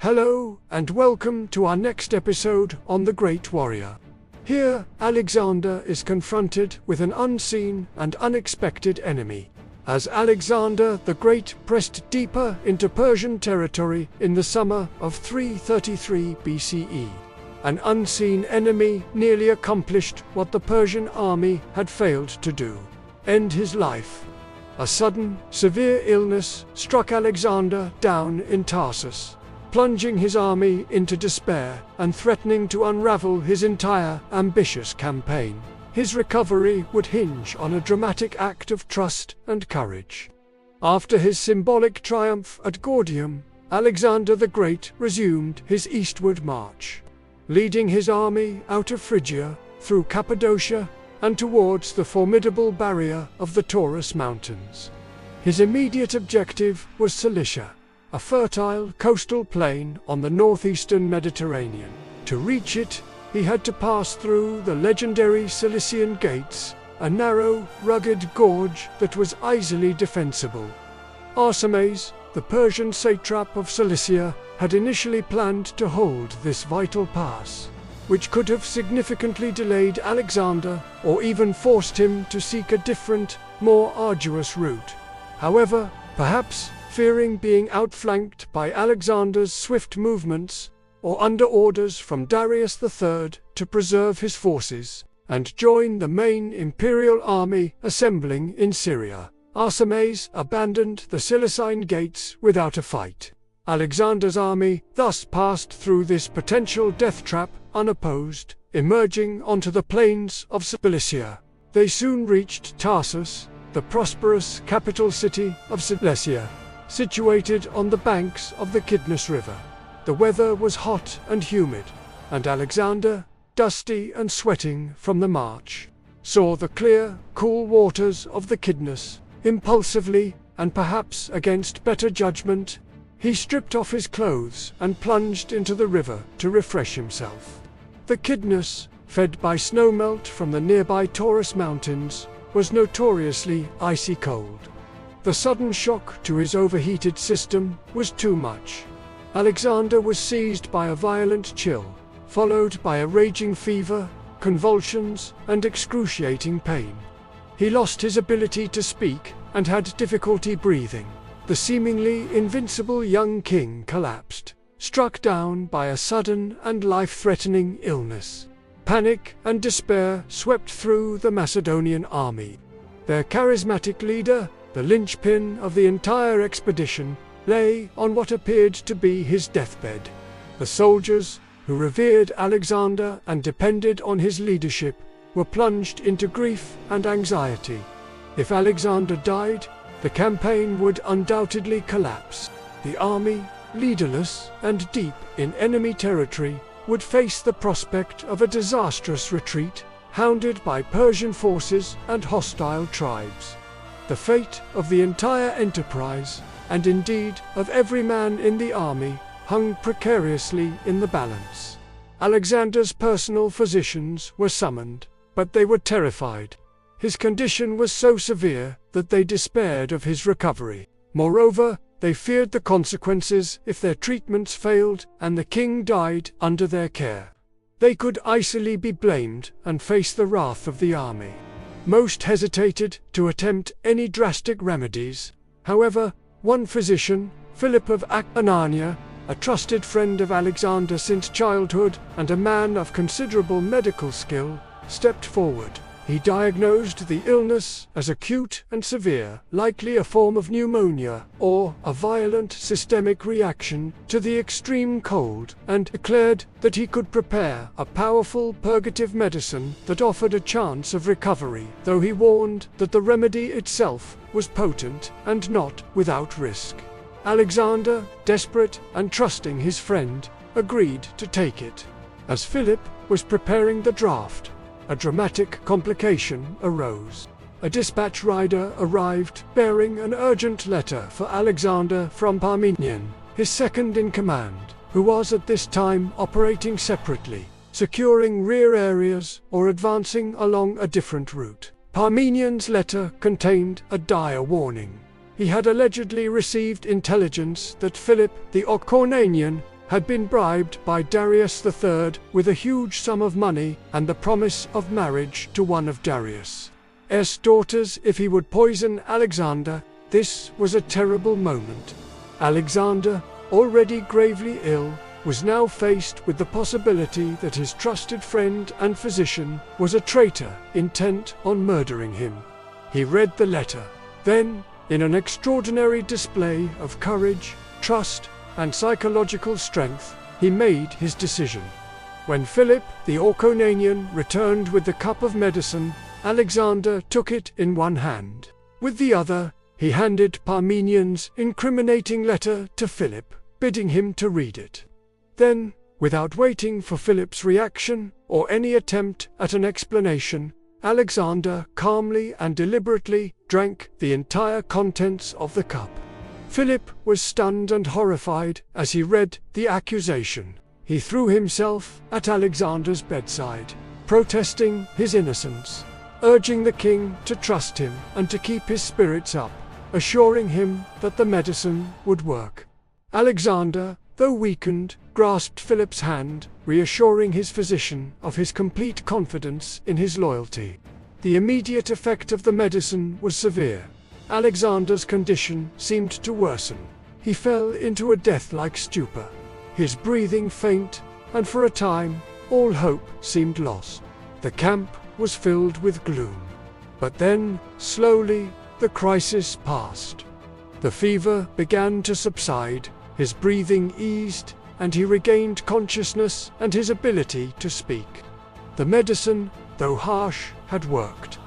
Hello, and welcome to our next episode on the Great Warrior. Here, Alexander is confronted with an unseen and unexpected enemy. As Alexander the Great pressed deeper into Persian territory in the summer of 333 BCE, an unseen enemy nearly accomplished what the Persian army had failed to do: end his life. A sudden, severe illness struck Alexander down in Tarsus, plunging his army into despair and threatening to unravel his entire ambitious campaign. His recovery would hinge on a dramatic act of trust and courage. After his symbolic triumph at Gordium, Alexander the Great resumed his eastward march, leading his army out of Phrygia, through Cappadocia, and towards the formidable barrier of the Taurus Mountains. His immediate objective was Cilicia, a fertile coastal plain on the northeastern Mediterranean. To reach it, he had to pass through the legendary Cilician Gates, a narrow, rugged gorge that was easily defensible. Arsames, the Persian satrap of Cilicia, had initially planned to hold this vital pass, which could have significantly delayed Alexander or even forced him to seek a different, more arduous route. However, perhaps fearing being outflanked by Alexander's swift movements, or under orders from Darius III to preserve his forces and join the main imperial army assembling in Syria, Arsames abandoned the Cilician Gates without a fight. Alexander's army thus passed through this potential death trap unopposed, emerging onto the plains of Cilicia. They soon reached Tarsus, the prosperous capital city of Cilicia, situated on the banks of the Kidnus River. The weather was hot and humid, and Alexander, dusty and sweating from the march, saw the clear, cool waters of the Kidnus. Impulsively, and perhaps against better judgment, he stripped off his clothes and plunged into the river to refresh himself. The Kidnus, fed by snowmelt from the nearby Taurus Mountains, was notoriously icy cold. The sudden shock to his overheated system was too much. Alexander was seized by a violent chill, followed by a raging fever, convulsions, and excruciating pain. He lost his ability to speak and had difficulty breathing. The seemingly invincible young king collapsed, struck down by a sudden and life-threatening illness. Panic and despair swept through the Macedonian army. Their charismatic leader, the linchpin of the entire expedition, lay on what appeared to be his deathbed. The soldiers, who revered Alexander and depended on his leadership, were plunged into grief and anxiety. If Alexander died, the campaign would undoubtedly collapse. The army, leaderless and deep in enemy territory, would face the prospect of a disastrous retreat, hounded by Persian forces and hostile tribes. The fate of the entire enterprise, and indeed of every man in the army, hung precariously in the balance. Alexander's personal physicians were summoned, but they were terrified. His condition was so severe that they despaired of his recovery. Moreover, they feared the consequences if their treatments failed and the king died under their care. They could easily be blamed and face the wrath of the army. Most hesitated to attempt any drastic remedies. However, one physician, Philip of Anania, a trusted friend of Alexander since childhood and a man of considerable medical skill, stepped forward. He diagnosed the illness as acute and severe, likely a form of pneumonia or a violent systemic reaction to the extreme cold, and declared that he could prepare a powerful purgative medicine that offered a chance of recovery, though he warned that the remedy itself was potent and not without risk. Alexander, desperate and trusting his friend, agreed to take it. As Philip was preparing the draft, a dramatic complication arose. A dispatch rider arrived bearing an urgent letter for Alexander from Parmenion, his second in command, who was at this time operating separately, securing rear areas or advancing along a different route. Parmenion's letter contained a dire warning. He had allegedly received intelligence that Philip the Acarnanian had been bribed by Darius III with a huge sum of money and the promise of marriage to one of Darius' daughters if he would poison Alexander. This was a terrible moment. Alexander, already gravely ill, was now faced with the possibility that his trusted friend and physician was a traitor intent on murdering him. He read the letter. Then, in an extraordinary display of courage, trust, and psychological strength, he made his decision. When Philip the Orconanian returned with the cup of medicine, Alexander took it in one hand. With the other, he handed Parmenian's incriminating letter to Philip, bidding him to read it. Then, without waiting for Philip's reaction or any attempt at an explanation, Alexander calmly and deliberately drank the entire contents of the cup. Philip was stunned and horrified as he read the accusation. He threw himself at Alexander's bedside, protesting his innocence, urging the king to trust him and to keep his spirits up, assuring him that the medicine would work. Alexander, though weakened, grasped Philip's hand, reassuring his physician of his complete confidence in his loyalty. The immediate effect of the medicine was severe. Alexander's condition seemed to worsen. He fell into a death-like stupor, his breathing faint, and for a time, all hope seemed lost. The camp was filled with gloom. But then, slowly, the crisis passed. The fever began to subside, his breathing eased, and he regained consciousness and his ability to speak. The medicine, though harsh, had worked.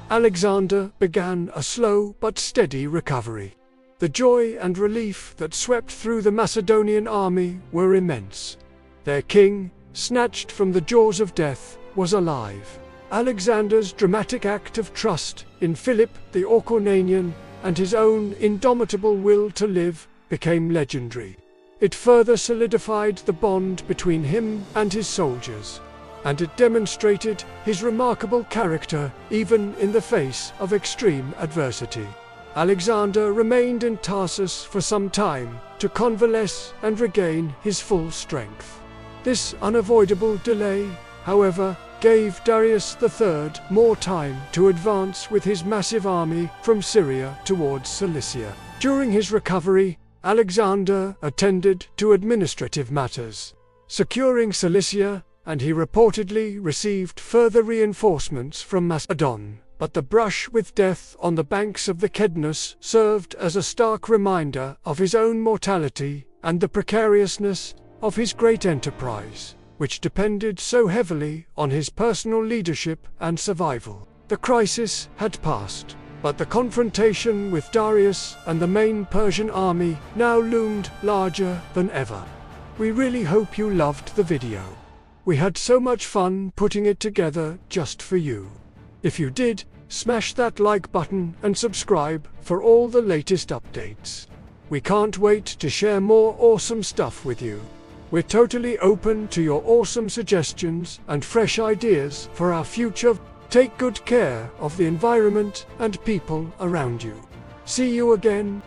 Alexander began a slow but steady recovery. The joy and relief that swept through the Macedonian army were immense. Their king, snatched from the jaws of death, was alive. Alexander's dramatic act of trust in Philip the Orconanian and his own indomitable will to live became legendary. It further solidified the bond between him and his soldiers, and it demonstrated his remarkable character even in the face of extreme adversity. Alexander remained in Tarsus for some time to convalesce and regain his full strength. This unavoidable delay, however, gave Darius III more time to advance with his massive army from Syria towards Cilicia. During his recovery, Alexander attended to administrative matters, securing Cilicia, and he reportedly received further reinforcements from Macedon. But the brush with death on the banks of the Cydnus served as a stark reminder of his own mortality and the precariousness of his great enterprise, which depended so heavily on his personal leadership and survival. The crisis had passed, but the confrontation with Darius and the main Persian army now loomed larger than ever. We really hope you loved the video. We had so much fun putting it together just for you. If you did, smash that like button and subscribe for all the latest updates. We can't wait to share more awesome stuff with you. We're totally open to your awesome suggestions and fresh ideas for our future. Take good care of the environment and people around you. See you again.